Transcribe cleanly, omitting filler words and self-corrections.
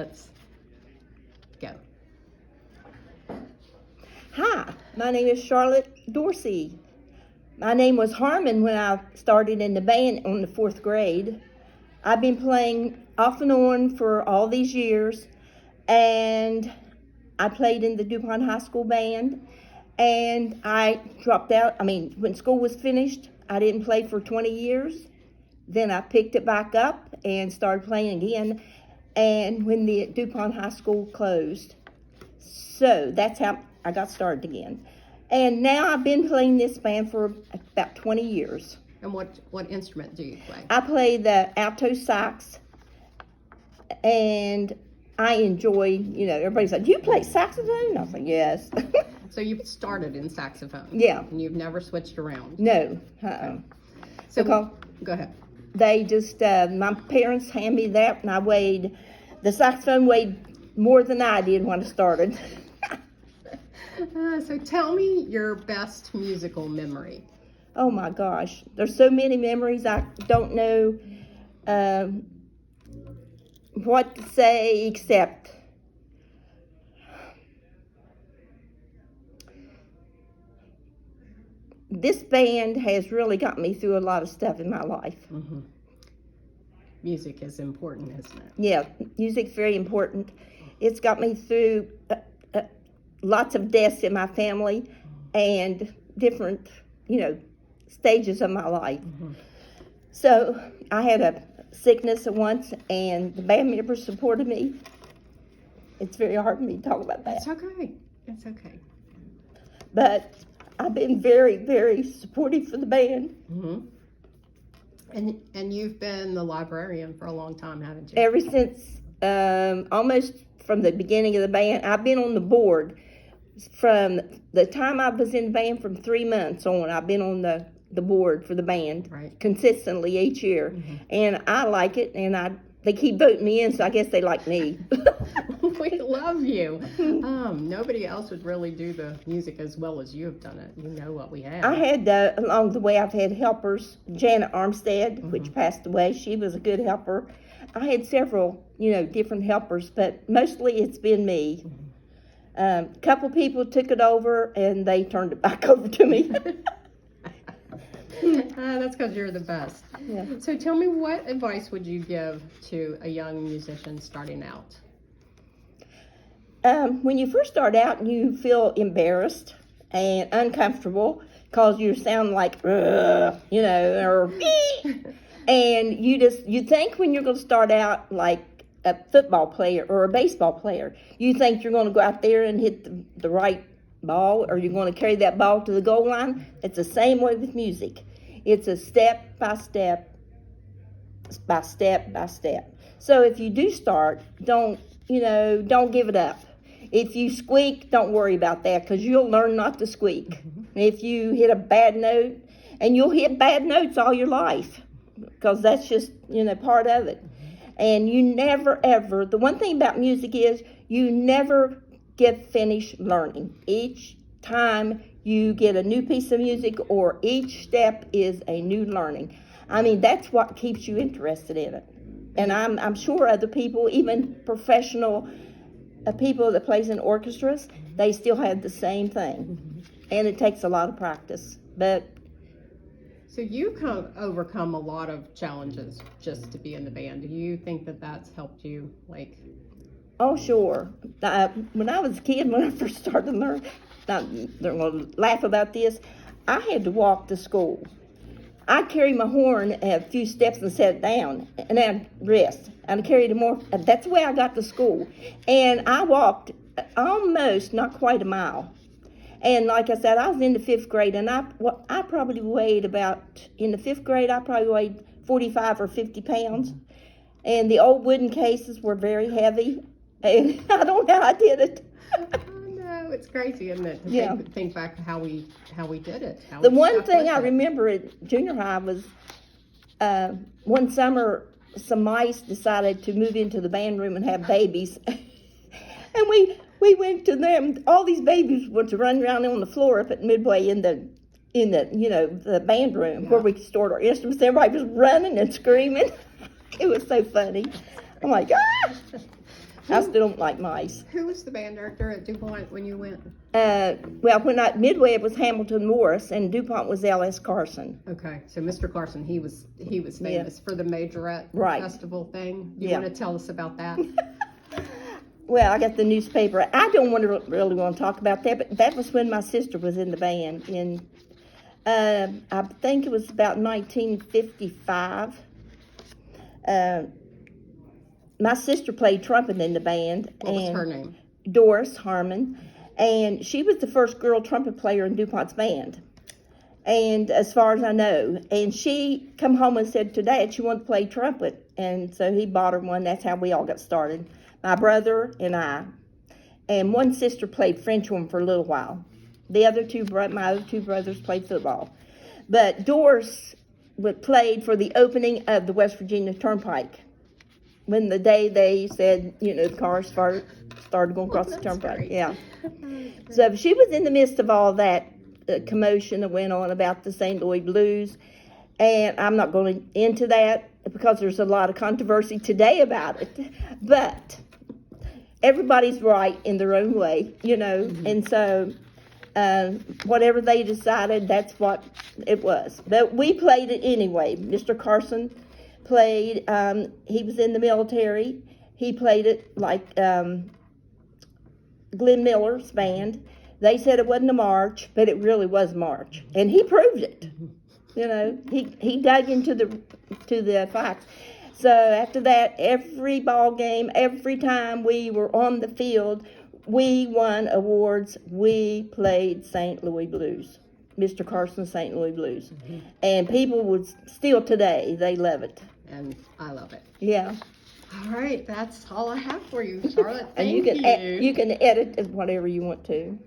Let's go. Hi, my name is Charlotte Dorsey. My name was Harmon when I started in the band on the 4th grade. I've been playing off and on for all these years, and I played in the DuPont High School band, and I dropped out. When school was finished, I didn't play for 20 years. Then I picked it back up and started playing again, and when the DuPont High School closed. So that's how I got started again. And now I've been playing this band for about 20 years. And what instrument do you play? I play the alto sax, and I enjoy, everybody's like, do you play saxophone? I was like, yes. So you've started in saxophone? Yeah. And you've never switched around? No. So because go ahead. They just, my parents handed me that, and the saxophone weighed more than I did when I started. So tell me your best musical memory. Oh my gosh, there's so many memories. I don't know what to say except this band has really got me through a lot of stuff in my life. Mm-hmm. Music is important, isn't it? Yeah, music's very important. It's got me through lots of deaths in my family and different, stages of my life. Mm-hmm. So I had a sickness at once, and the band members supported me. It's very hard for me to talk about that. It's okay. It's okay. But I've been very, very supportive for the band. Mm-hmm. And you've been the librarian for a long time, haven't you? Ever since almost from the beginning of the band. I've been on the board from the time I was in the band from 3 months on. I've been on the board for the band consistently each year. Mm-hmm. And I like it, and they keep voting me in, so I guess they like me. We love you. Nobody else would really do the music as well as you have done it. You know what we have. I had, along the way, I've had helpers. Janet Armstead, mm-hmm. which passed away, she was a good helper. I had several, different helpers, but mostly it's been me. Mm-hmm. A couple people took it over, and they turned it back over to me. That's because you're the best. Yeah. So tell me, what advice would you give to a young musician starting out? When you first start out, you feel embarrassed and uncomfortable because you sound like, or and you think when you're going to start out like a football player or a baseball player, you think you're going to go out there and hit the right ball, or you're going to carry that ball to the goal line. It's the same way with music. It's a step by step by step by step. So if you do start, don't give it up. If you squeak, don't worry about that, because you'll learn not to squeak. Mm-hmm. If you hit a bad note, and you'll hit bad notes all your life, because that's just, part of it. Mm-hmm. And you never, ever, the one thing about music is you never get finished learning. Each time you get a new piece of music, or each step is a new learning. That's what keeps you interested in it. And I'm sure other people, even professional people that plays in orchestras, they still have the same thing. Mm-hmm. And it takes a lot of practice. So you've overcome a lot of challenges just to be in the band. Do you think that that's helped you, Oh, sure. When I was a kid, when I first started to learn, they're going to laugh about this, I had to walk to school. I carried my horn a few steps and sat down, and then rest. And I carried it more. That's the way I got to school. And I walked almost, not quite a mile. And like I said, I was in the 5th grade, and I probably weighed in the 5th grade, I probably weighed 45 or 50 pounds. And the old wooden cases were very heavy. And I don't know how I did it. No, it's crazy, isn't it? Think back to how we did it. The one thing I remember at junior high was one summer, some mice decided to move into the band room and have babies. And we went to them. All these babies were to run around on the floor up at Midway in the the band room where we stored our instruments. Everybody was running and screaming. It was so funny. I'm like, ah! I still don't like mice. Who was the band director at DuPont when you went? Well, Midway it was Hamilton Morris, and DuPont was L.S. Carson. Okay, so Mr. Carson, he was famous for the Majorette Right. Festival thing. You Yeah. want to tell us about that? Well, I got the newspaper. I don't really want to talk about that, but that was when my sister was in the band. I think it was about 1955. My sister played trumpet in the band. What was her name? Doris Harmon. And she was the first girl trumpet player in DuPont's band. And as far as I know. And she come home and said to Dad she wanted to play trumpet. And so he bought her one. That's how we all got started. My brother and I. And one sister played French horn for a little while. The other my other two brothers played football. But Doris played for the opening of the West Virginia Turnpike. When the day they said, the cars started going across the turnpike. Great. Yeah. So she was in the midst of all that commotion that went on about the St. Louis Blues. And I'm not going into that because there's a lot of controversy today about it. But everybody's right in their own way, Mm-hmm. And so whatever they decided, that's what it was. But we played it anyway. Mr. Carson played, he was in the military. He played it like Glenn Miller's band. They said it wasn't a march, but it really was march. And he proved it. He dug into the facts. So after that, every ball game, every time we were on the field, we won awards. We played St. Louis Blues, Mr. Carson's St. Louis Blues. Mm-hmm. And people would still today, they love it. And I love it. Yeah. All right, that's all I have for you, Charlotte. And Thank you can edit whatever you want to.